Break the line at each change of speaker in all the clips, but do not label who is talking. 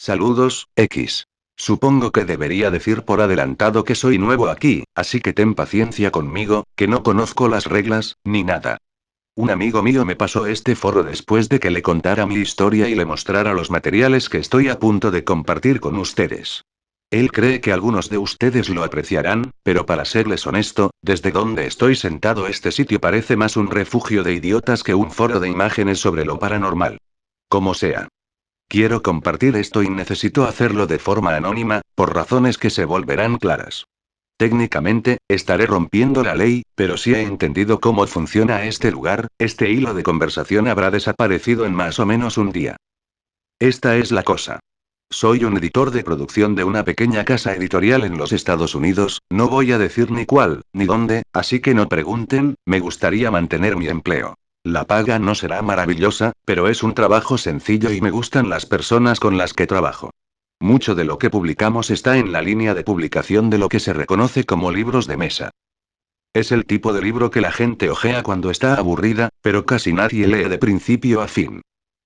Saludos, X. Supongo que debería decir por adelantado que soy nuevo aquí, así que ten paciencia conmigo, que no conozco las reglas, ni nada. Un amigo mío me pasó este foro después de que le contara mi historia y le mostrara los materiales que estoy a punto de compartir con ustedes. Él cree que algunos de ustedes lo apreciarán, pero para serles honesto, desde donde estoy sentado este sitio parece más un refugio de idiotas que un foro de imágenes sobre lo paranormal. Como sea. Quiero compartir esto y necesito hacerlo de forma anónima, por razones que se volverán claras. Técnicamente, estaré rompiendo la ley, pero si he entendido cómo funciona este lugar, este hilo de conversación habrá desaparecido en más o menos un día. Esta es la cosa. Soy un editor de producción de una pequeña casa editorial en los Estados Unidos, no voy a decir ni cuál, ni dónde, así que no pregunten, me gustaría mantener mi empleo. La paga no será maravillosa, pero es un trabajo sencillo y me gustan las personas con las que trabajo. Mucho de lo que publicamos está en la línea de publicación de lo que se reconoce como libros de mesa. Es el tipo de libro que la gente hojea cuando está aburrida, pero casi nadie lee de principio a fin.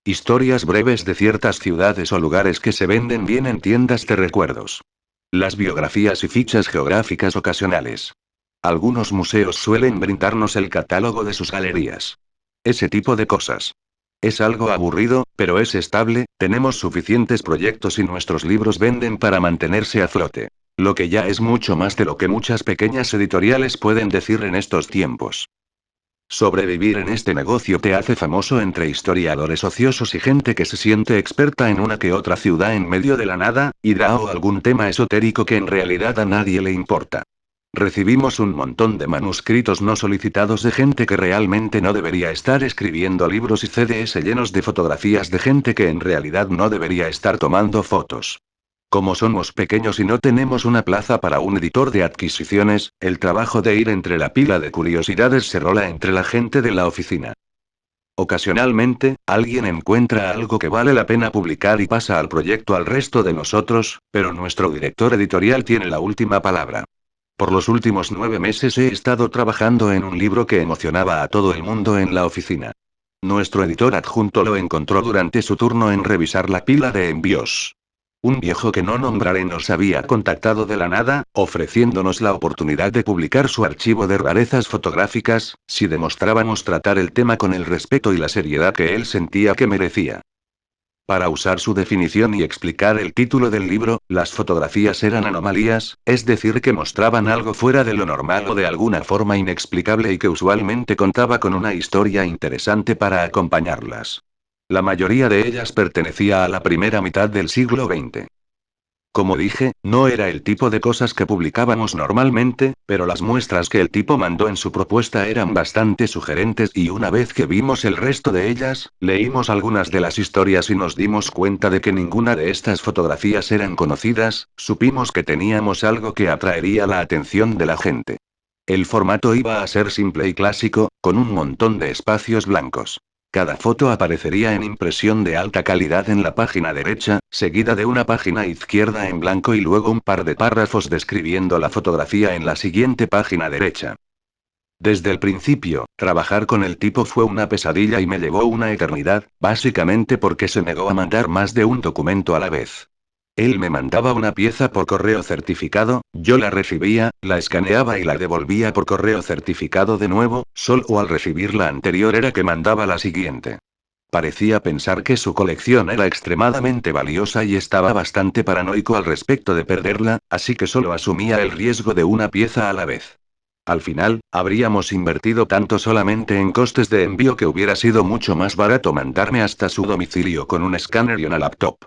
Historias breves de ciertas ciudades o lugares que se venden bien en tiendas de recuerdos. Las biografías y fichas geográficas ocasionales. Algunos museos suelen brindarnos el catálogo de sus galerías. Ese tipo de cosas. Es algo aburrido, pero es estable, tenemos suficientes proyectos y nuestros libros venden para mantenerse a flote. Lo que ya es mucho más de lo que muchas pequeñas editoriales pueden decir en estos tiempos. Sobrevivir en este negocio te hace famoso entre historiadores ociosos y gente que se siente experta en una que otra ciudad en medio de la nada, o algún tema esotérico que en realidad a nadie le importa. Recibimos un montón de manuscritos no solicitados de gente que realmente no debería estar escribiendo libros y CDs llenos de fotografías de gente que en realidad no debería estar tomando fotos. Como somos pequeños y no tenemos una plaza para un editor de adquisiciones, el trabajo de ir entre la pila de curiosidades se rola entre la gente de la oficina. Ocasionalmente, alguien encuentra algo que vale la pena publicar y pasa al proyecto al resto de nosotros, pero nuestro director editorial tiene la última palabra. Por los últimos 9 meses he estado trabajando en un libro que emocionaba a todo el mundo en la oficina. Nuestro editor adjunto lo encontró durante su turno en revisar la pila de envíos. Un viejo que no nombraré nos había contactado de la nada, ofreciéndonos la oportunidad de publicar su archivo de rarezas fotográficas, si demostrábamos tratar el tema con el respeto y la seriedad que él sentía que merecía. Para usar su definición y explicar el título del libro, las fotografías eran anomalías, es decir, que mostraban algo fuera de lo normal o de alguna forma inexplicable y que usualmente contaba con una historia interesante para acompañarlas. La mayoría de ellas pertenecía a la primera mitad del siglo XX. Como dije, no era el tipo de cosas que publicábamos normalmente, pero las muestras que el tipo mandó en su propuesta eran bastante sugerentes y una vez que vimos el resto de ellas, leímos algunas de las historias y nos dimos cuenta de que ninguna de estas fotografías eran conocidas, supimos que teníamos algo que atraería la atención de la gente. El formato iba a ser simple y clásico, con un montón de espacios blancos. Cada foto aparecería en impresión de alta calidad en la página derecha, seguida de una página izquierda en blanco y luego un par de párrafos describiendo la fotografía en la siguiente página derecha. Desde el principio, trabajar con el tipo fue una pesadilla y me llevó una eternidad, básicamente porque se negó a mandar más de un documento a la vez. Él me mandaba una pieza por correo certificado, yo la recibía, la escaneaba y la devolvía por correo certificado de nuevo, solo al recibir la anterior era que mandaba la siguiente. Parecía pensar que su colección era extremadamente valiosa y estaba bastante paranoico al respecto de perderla, así que solo asumía el riesgo de una pieza a la vez. Al final, habríamos invertido tanto solamente en costes de envío que hubiera sido mucho más barato mandarme hasta su domicilio con un escáner y una laptop.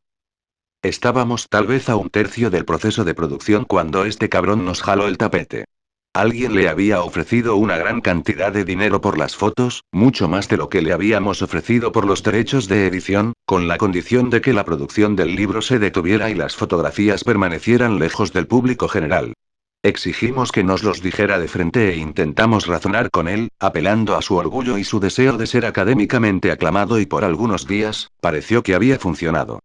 Estábamos tal vez a un tercio del proceso de producción cuando este cabrón nos jaló el tapete. Alguien le había ofrecido una gran cantidad de dinero por las fotos, mucho más de lo que le habíamos ofrecido por los derechos de edición, con la condición de que la producción del libro se detuviera y las fotografías permanecieran lejos del público general. Exigimos que nos los dijera de frente e intentamos razonar con él, apelando a su orgullo y su deseo de ser académicamente aclamado y por algunos días, pareció que había funcionado.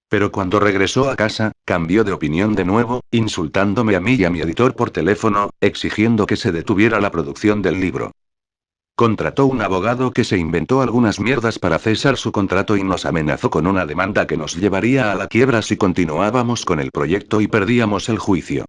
Pero cuando regresó a casa, cambió de opinión de nuevo, insultándome a mí y a mi editor por teléfono, exigiendo que se detuviera la producción del libro. Contrató un abogado que se inventó algunas mierdas para cesar su contrato y nos amenazó con una demanda que nos llevaría a la quiebra si continuábamos con el proyecto y perdíamos el juicio.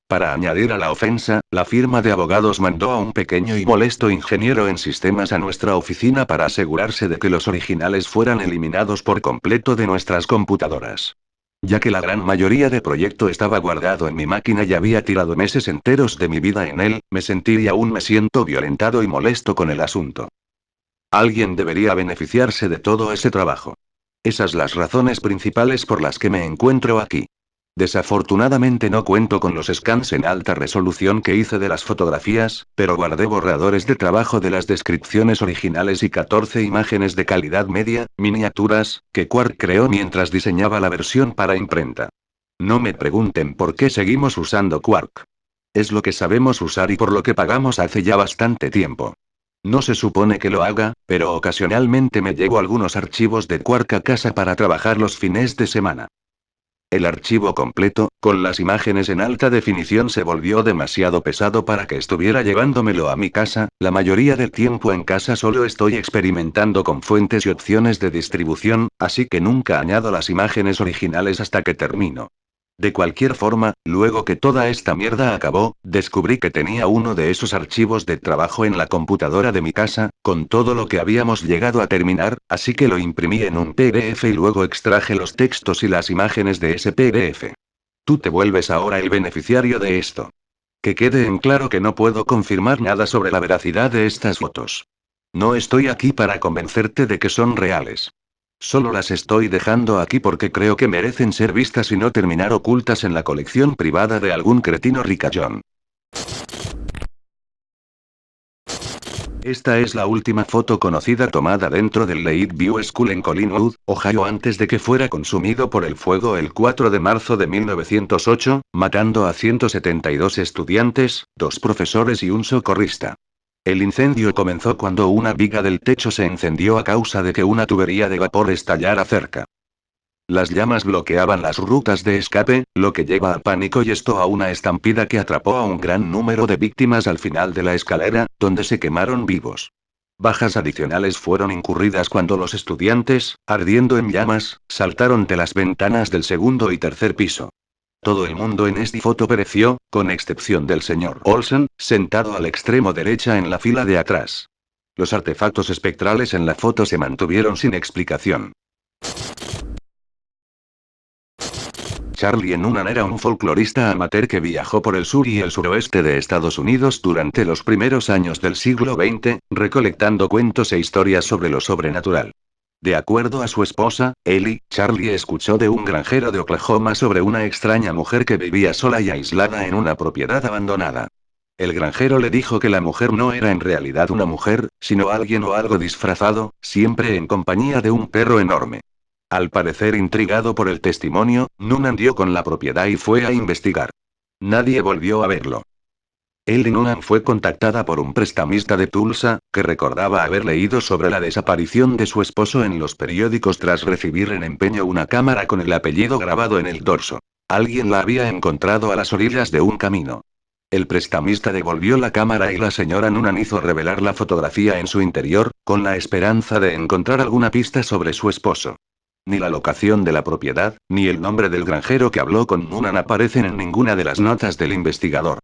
Para añadir a la ofensa, la firma de abogados mandó a un pequeño y molesto ingeniero en sistemas a nuestra oficina para asegurarse de que los originales fueran eliminados por completo de nuestras computadoras. Ya que la gran mayoría del proyecto estaba guardado en mi máquina y había tirado meses enteros de mi vida en él, me sentí y aún me siento violentado y molesto con el asunto. Alguien debería beneficiarse de todo ese trabajo. Esas las razones principales por las que me encuentro aquí. Desafortunadamente no cuento con los scans en alta resolución que hice de las fotografías, pero guardé borradores de trabajo de las descripciones originales y 14 imágenes de calidad media, miniaturas, que Quark creó mientras diseñaba la versión para imprenta. No me pregunten por qué seguimos usando Quark. Es lo que sabemos usar y por lo que pagamos hace ya bastante tiempo. No se supone que lo haga, pero ocasionalmente me llevo algunos archivos de Quark a casa para trabajar los fines de semana. El archivo completo, con las imágenes en alta definición, se volvió demasiado pesado para que estuviera llevándomelo a mi casa. La mayoría del tiempo en casa solo estoy experimentando con fuentes y opciones de distribución, así que nunca añado las imágenes originales hasta que termino. De cualquier forma, luego que toda esta mierda acabó, descubrí que tenía uno de esos archivos de trabajo en la computadora de mi casa, con todo lo que habíamos llegado a terminar, así que lo imprimí en un PDF y luego extraje los textos y las imágenes de ese PDF. Tú te vuelves ahora el beneficiario de esto. Que quede en claro que no puedo confirmar nada sobre la veracidad de estas fotos. No estoy aquí para convencerte de que son reales. Solo las estoy dejando aquí porque creo que merecen ser vistas y no terminar ocultas en la colección privada de algún cretino ricachón. Esta es la última foto conocida tomada dentro del Lakeview School en Collinwood, Ohio, antes de que fuera consumido por el fuego el 4 de marzo de 1908, matando a 172 estudiantes, 2 profesores y un socorrista. El incendio comenzó cuando una viga del techo se encendió a causa de que una tubería de vapor estallara cerca. Las llamas bloqueaban las rutas de escape, lo que lleva a pánico y esto a una estampida que atrapó a un gran número de víctimas al final de la escalera, donde se quemaron vivos. Bajas adicionales fueron incurridas cuando los estudiantes, ardiendo en llamas, saltaron de las ventanas del segundo y tercer piso. Todo el mundo en esta foto pereció, con excepción del señor Olsen, sentado al extremo derecha en la fila de atrás. Los artefactos espectrales en la foto se mantuvieron sin explicación. Charlie Noonan era un folclorista amateur que viajó por el sur y el suroeste de Estados Unidos durante los primeros años del siglo XX, recolectando cuentos e historias sobre lo sobrenatural. De acuerdo a su esposa, Ellie, Charlie escuchó de un granjero de Oklahoma sobre una extraña mujer que vivía sola y aislada en una propiedad abandonada. El granjero le dijo que la mujer no era en realidad una mujer, sino alguien o algo disfrazado, siempre en compañía de un perro enorme. Al parecer intrigado por el testimonio, Noonan dio con la propiedad y fue a investigar. Nadie volvió a verlo. Ellie Noonan fue contactada por un prestamista de Tulsa, que recordaba haber leído sobre la desaparición de su esposo en los periódicos tras recibir en empeño una cámara con el apellido grabado en el dorso. Alguien la había encontrado a las orillas de un camino. El prestamista devolvió la cámara y la señora Noonan hizo revelar la fotografía en su interior, con la esperanza de encontrar alguna pista sobre su esposo. Ni la locación de la propiedad, ni el nombre del granjero que habló con Noonan aparecen en ninguna de las notas del investigador.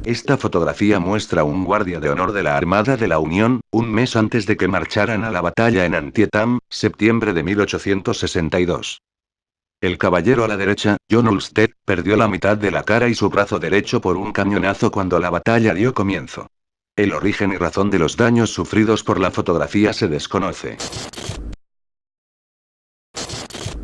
Esta fotografía muestra un guardia de honor de la Armada de la Unión, un mes antes de que marcharan a la batalla en Antietam, septiembre de 1862. El caballero a la derecha, John Ulsted, perdió la mitad de la cara y su brazo derecho por un cañonazo cuando la batalla dio comienzo. El origen y razón de los daños sufridos por la fotografía se desconoce.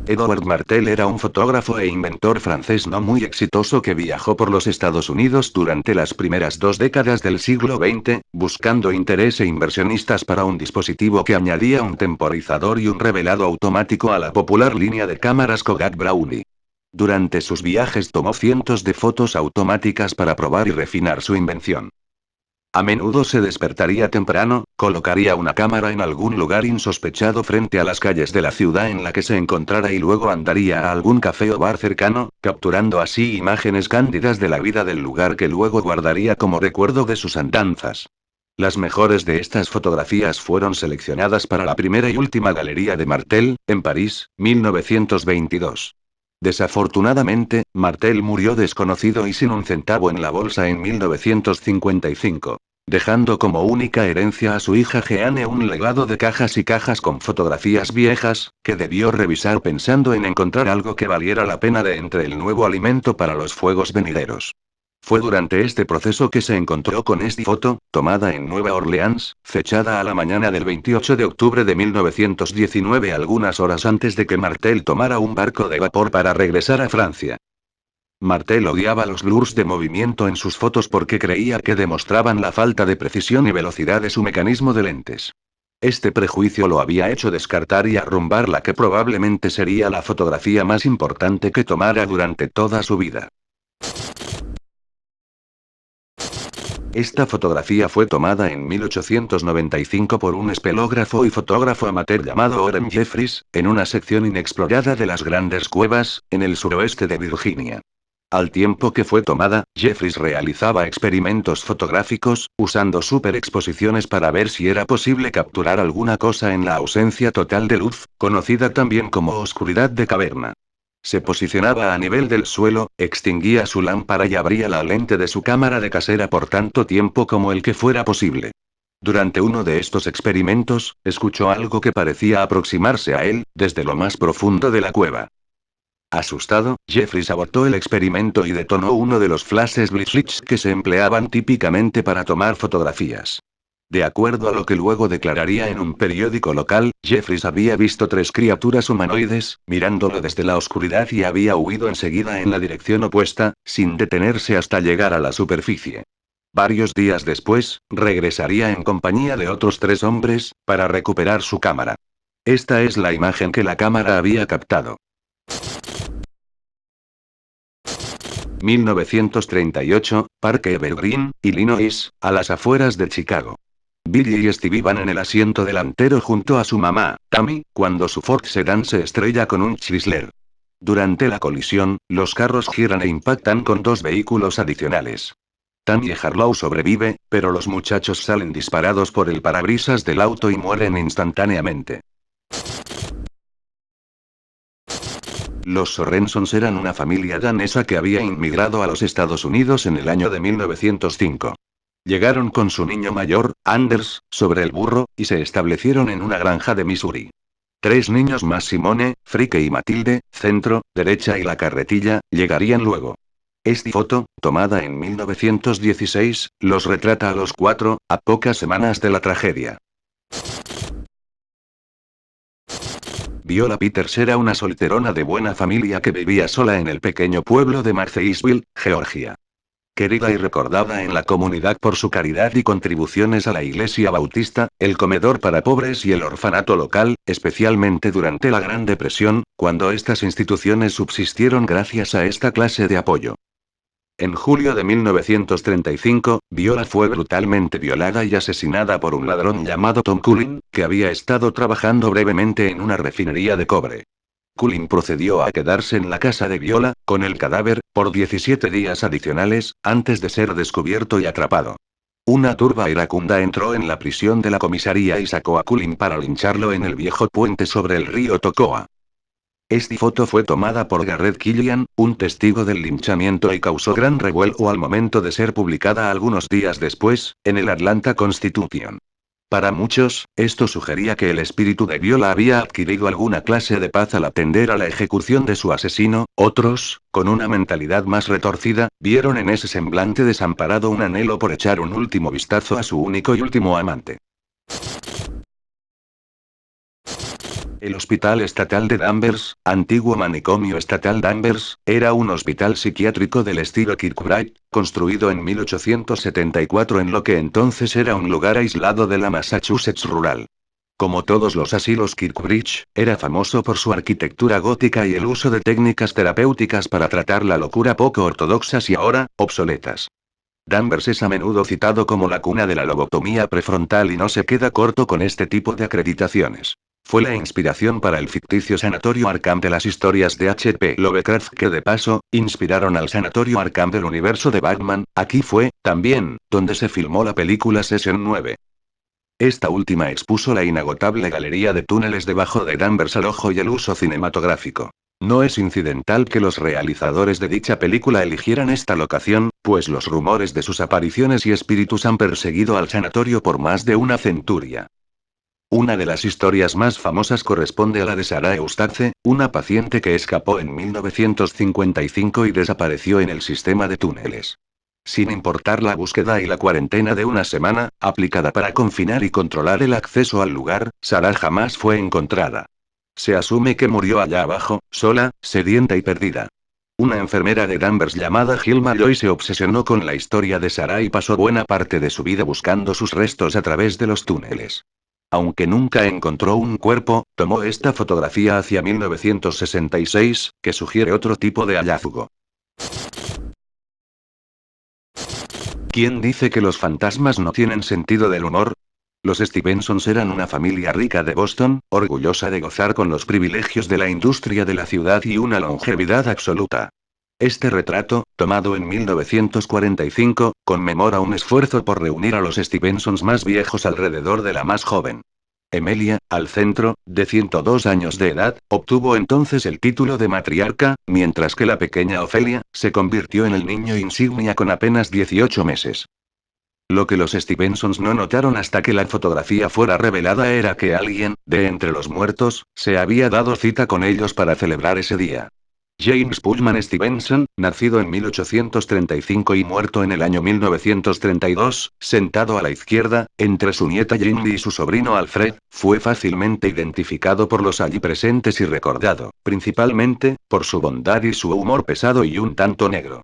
Edward Martel era un fotógrafo e inventor francés no muy exitoso que viajó por los Estados Unidos durante las primeras 2 décadas del siglo XX, buscando interés e inversionistas para un dispositivo que añadía un temporizador y un revelado automático a la popular línea de cámaras Kodak Brownie. Durante sus viajes tomó cientos de fotos automáticas para probar y refinar su invención. A menudo se despertaría temprano, Colocaría una cámara en algún lugar insospechado frente a las calles de la ciudad en la que se encontrara y luego andaría a algún café o bar cercano, capturando así imágenes cándidas de la vida del lugar que luego guardaría como recuerdo de sus andanzas. Las mejores de estas fotografías fueron seleccionadas para la primera y última galería de Martel, en París, 1922. Desafortunadamente, Martel murió desconocido y sin un centavo en la bolsa en 1955. Dejando como única herencia a su hija Jeanne un legado de cajas y cajas con fotografías viejas, que debió revisar pensando en encontrar algo que valiera la pena de entre el nuevo alimento para los fuegos venideros. Fue durante este proceso que se encontró con esta foto, tomada en Nueva Orleans, fechada a la mañana del 28 de octubre de 1919, algunas horas antes de que Martel tomara un barco de vapor para regresar a Francia. Martel odiaba los blurs de movimiento en sus fotos porque creía que demostraban la falta de precisión y velocidad de su mecanismo de lentes. Este prejuicio lo había hecho descartar y arrumbar la que probablemente sería la fotografía más importante que tomara durante toda su vida. Esta fotografía fue tomada en 1895 por un espelógrafo y fotógrafo amateur llamado Orem Jeffries, en una sección inexplorada de las Grandes Cuevas, en el suroeste de Virginia. Al tiempo que fue tomada, Jeffries realizaba experimentos fotográficos, usando superexposiciones para ver si era posible capturar alguna cosa en la ausencia total de luz, conocida también como oscuridad de caverna. Se posicionaba a nivel del suelo, extinguía su lámpara y abría la lente de su cámara de casera por tanto tiempo como el que fuera posible. Durante uno de estos experimentos, escuchó algo que parecía aproximarse a él, desde lo más profundo de la cueva. Asustado, Jeffries abortó el experimento y detonó uno de los flashes Blitzlicht que se empleaban típicamente para tomar fotografías. De acuerdo a lo que luego declararía en un periódico local, Jeffries había visto 3 criaturas humanoides, mirándolo desde la oscuridad y había huido enseguida en la dirección opuesta, sin detenerse hasta llegar a la superficie. Varios días después, regresaría en compañía de otros 3 hombres, para recuperar su cámara. Esta es la imagen que la cámara había captado. 1938, Parque Evergreen, Illinois, a las afueras de Chicago. Billy y Stevie van en el asiento delantero junto a su mamá, Tammy, cuando su Ford Sedan se estrella con un Chrysler. Durante la colisión, los carros giran e impactan con 2 vehículos adicionales. Tammy Harlow sobrevive, pero los muchachos salen disparados por el parabrisas del auto y mueren instantáneamente. Los Sorensons eran una familia danesa que había inmigrado a los Estados Unidos en el año de 1905. Llegaron con su niño mayor, Anders, sobre el burro, y se establecieron en una granja de Missouri. 3 niños más, Simone, Frike y Matilde, centro, derecha y la carretilla, llegarían luego. Esta foto, tomada en 1916, los retrata a los 4, a pocas semanas de la tragedia. Viola Peters era una solterona de buena familia que vivía sola en el pequeño pueblo de Marceisville, Georgia. Querida y recordada en la comunidad por su caridad y contribuciones a la iglesia bautista, el comedor para pobres y el orfanato local, especialmente durante la Gran Depresión, cuando estas instituciones subsistieron gracias a esta clase de apoyo. En julio de 1935, Viola fue brutalmente violada y asesinada por un ladrón llamado Tom Cullen, que había estado trabajando brevemente en una refinería de cobre. Cullen procedió a quedarse en la casa de Viola, con el cadáver, por 17 días adicionales, antes de ser descubierto y atrapado. Una turba iracunda entró en la prisión de la comisaría y sacó a Cullen para lincharlo en el viejo puente sobre el río Tocoa. Esta foto fue tomada por Garrett Killian, un testigo del linchamiento, y causó gran revuelo al momento de ser publicada algunos días después, en el Atlanta Constitution. Para muchos, esto sugería que el espíritu de Viola había adquirido alguna clase de paz al atender a la ejecución de su asesino. Otros, con una mentalidad más retorcida, vieron en ese semblante desamparado un anhelo por echar un último vistazo a su único y último amante. El Hospital Estatal de Danvers, antiguo manicomio estatal Danvers, era un hospital psiquiátrico del estilo Kirkbride, construido en 1874 en lo que entonces era un lugar aislado de la Massachusetts rural. Como todos los asilos Kirkbridge, era famoso por su arquitectura gótica y el uso de técnicas terapéuticas para tratar la locura poco ortodoxas y ahora, obsoletas. Danvers es a menudo citado como la cuna de la lobotomía prefrontal y no se queda corto con este tipo de acreditaciones. Fue la inspiración para el ficticio Sanatorio Arkham de las historias de H.P. Lovecraft que de paso, inspiraron al Sanatorio Arkham del universo de Batman. Aquí fue, también, donde se filmó la película Sesión 9. Esta última expuso la inagotable galería de túneles debajo de Danvers al ojo y el uso cinematográfico. No es incidental que los realizadores de dicha película eligieran esta locación, pues los rumores de sus apariciones y espíritus han perseguido al sanatorio por más de una centuria. Una de las historias más famosas corresponde a la de Sarah Eustace, una paciente que escapó en 1955 y desapareció en el sistema de túneles. Sin importar la búsqueda y la cuarentena de una semana, aplicada para confinar y controlar el acceso al lugar, Sarah jamás fue encontrada. Se asume que murió allá abajo, sola, sedienta y perdida. Una enfermera de Danvers llamada Hilma Joy se obsesionó con la historia de Sarah y pasó buena parte de su vida buscando sus restos a través de los túneles. Aunque nunca encontró un cuerpo, tomó esta fotografía hacia 1966, que sugiere otro tipo de hallazgo. ¿Quién dice que los fantasmas no tienen sentido del humor? Los Stevensons eran una familia rica de Boston, orgullosa de gozar con los privilegios de la industria de la ciudad y una longevidad absoluta. Este retrato, tomado en 1945, conmemora un esfuerzo por reunir a los Stevensons más viejos alrededor de la más joven. Emilia, al centro, de 102 años de edad, obtuvo entonces el título de matriarca, mientras que la pequeña Ofelia, se convirtió en el niño insignia con apenas 18 meses. Lo que los Stevensons no notaron hasta que la fotografía fuera revelada era que alguien, de entre los muertos, se había dado cita con ellos para celebrar ese día. James Pullman Stevenson, nacido en 1835 y muerto en el año 1932, sentado a la izquierda, entre su nieta Ginny y su sobrino Alfred, fue fácilmente identificado por los allí presentes y recordado, principalmente, por su bondad y su humor pesado y un tanto negro.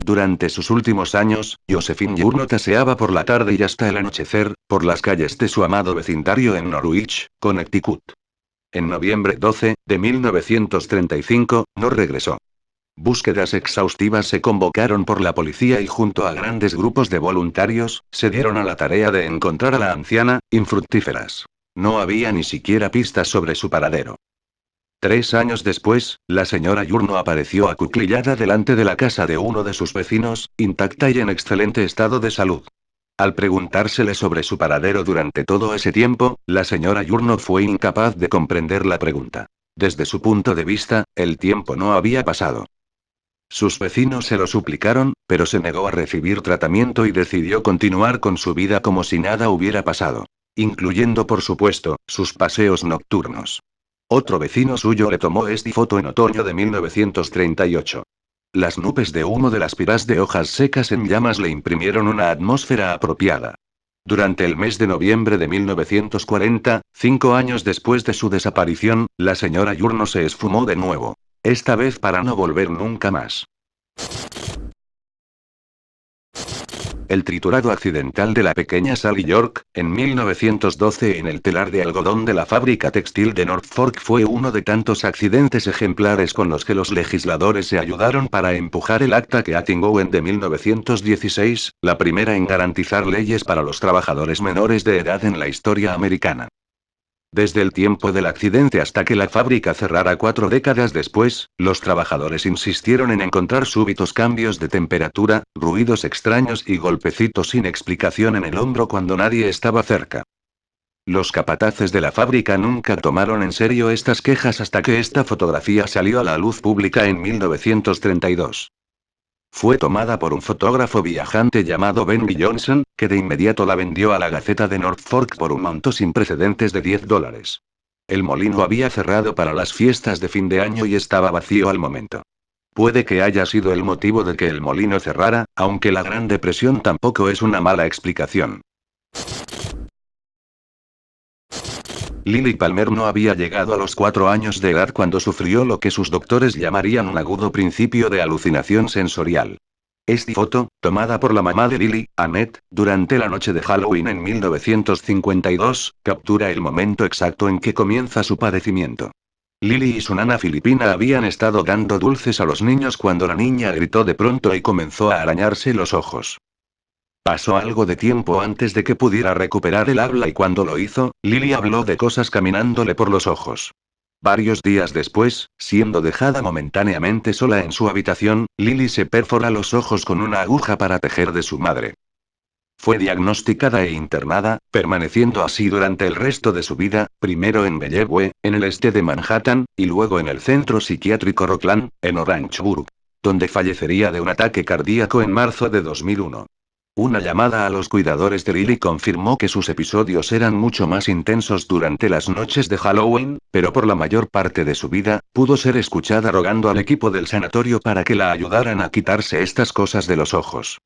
Durante sus últimos años, Josephine Yurno taseaba por la tarde y hasta el anochecer, por las calles de su amado vecindario en Norwich, Connecticut. En noviembre 12, de 1935, no regresó. Búsquedas exhaustivas se convocaron por la policía y junto a grandes grupos de voluntarios, se dieron a la tarea de encontrar a la anciana, infructíferas. No había ni siquiera pistas sobre su paradero. 3 años después, la señora Yurno apareció acuclillada delante de la casa de uno de sus vecinos, intacta y en excelente estado de salud. Al preguntársele sobre su paradero durante todo ese tiempo, la señora Yurno fue incapaz de comprender la pregunta. Desde su punto de vista, el tiempo no había pasado. Sus vecinos se lo suplicaron, pero se negó a recibir tratamiento y decidió continuar con su vida como si nada hubiera pasado. Incluyendo, por supuesto, sus paseos nocturnos. Otro vecino suyo le tomó esta foto en otoño de 1938. Las nubes de humo de las piras de hojas secas en llamas le imprimieron una atmósfera apropiada. Durante el mes de noviembre de 1940, 5 años después de su desaparición, la señora Yurno se esfumó de nuevo. Esta vez para no volver nunca más. El triturado accidental de la pequeña Sally York, en 1912 en el telar de algodón de la fábrica textil de Norfolk fue uno de tantos accidentes ejemplares con los que los legisladores se ayudaron para empujar el Acta Keating-Owen de 1916, la primera en garantizar leyes para los trabajadores menores de edad en la historia americana. Desde el tiempo del accidente hasta que la fábrica cerrara 4 décadas después, los trabajadores insistieron en encontrar súbitos cambios de temperatura, ruidos extraños y golpecitos sin explicación en el hombro cuando nadie estaba cerca. Los capataces de la fábrica nunca tomaron en serio estas quejas hasta que esta fotografía salió a la luz pública en 1932. Fue tomada por un fotógrafo viajante llamado Benny Johnson, que de inmediato la vendió a la Gaceta de Norfolk por un monto sin precedentes de $10. El molino había cerrado para las fiestas de fin de año y estaba vacío al momento. Puede que haya sido el motivo de que el molino cerrara, aunque la Gran Depresión tampoco es una mala explicación. Lily Palmer no había llegado a los 4 años de edad cuando sufrió lo que sus doctores llamarían un agudo principio de alucinación sensorial. Esta foto, tomada por la mamá de Lily, Annette, durante la noche de Halloween en 1952, captura el momento exacto en que comienza su padecimiento. Lily y su nana filipina habían estado dando dulces a los niños cuando la niña gritó de pronto y comenzó a arañarse los ojos. Pasó algo de tiempo antes de que pudiera recuperar el habla y cuando lo hizo, Lily habló de cosas caminándole por los ojos. Varios días después, siendo dejada momentáneamente sola en su habitación, Lily se perfora los ojos con una aguja para tejer de su madre. Fue diagnosticada e internada, permaneciendo así durante el resto de su vida, primero en Bellevue, en el este de Manhattan, y luego en el centro psiquiátrico Rockland, en Orangeburg, donde fallecería de un ataque cardíaco en marzo de 2001. Una llamada a los cuidadores de Lily confirmó que sus episodios eran mucho más intensos durante las noches de Halloween, pero por la mayor parte de su vida, pudo ser escuchada rogando al equipo del sanatorio para que la ayudaran a quitarse estas cosas de los ojos.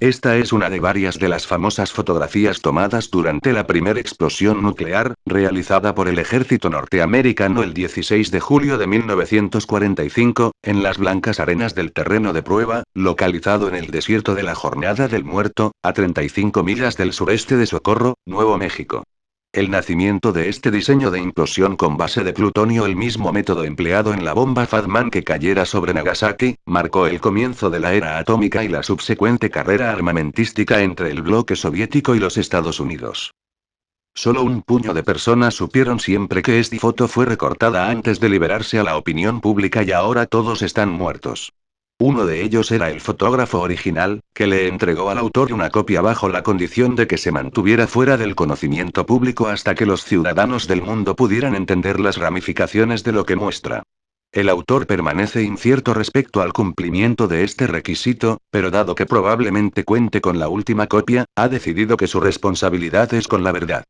Esta es una de varias de las famosas fotografías tomadas durante la primera explosión nuclear, realizada por el ejército norteamericano el 16 de julio de 1945, en las blancas arenas del terreno de prueba, localizado en el desierto de la Jornada del Muerto, a 35 millas del sureste de Socorro, Nuevo México. El nacimiento de este diseño de implosión con base de plutonio, el mismo método empleado en la bomba Fat Man que cayera sobre Nagasaki, marcó el comienzo de la era atómica y la subsecuente carrera armamentística entre el bloque soviético y los Estados Unidos. Solo un puño de personas supieron siempre que esta foto fue recortada antes de liberarse a la opinión pública y ahora todos están muertos. Uno de ellos era el fotógrafo original, que le entregó al autor una copia bajo la condición de que se mantuviera fuera del conocimiento público hasta que los ciudadanos del mundo pudieran entender las ramificaciones de lo que muestra. El autor permanece incierto respecto al cumplimiento de este requisito, pero dado que probablemente cuente con la última copia, ha decidido que su responsabilidad es con la verdad.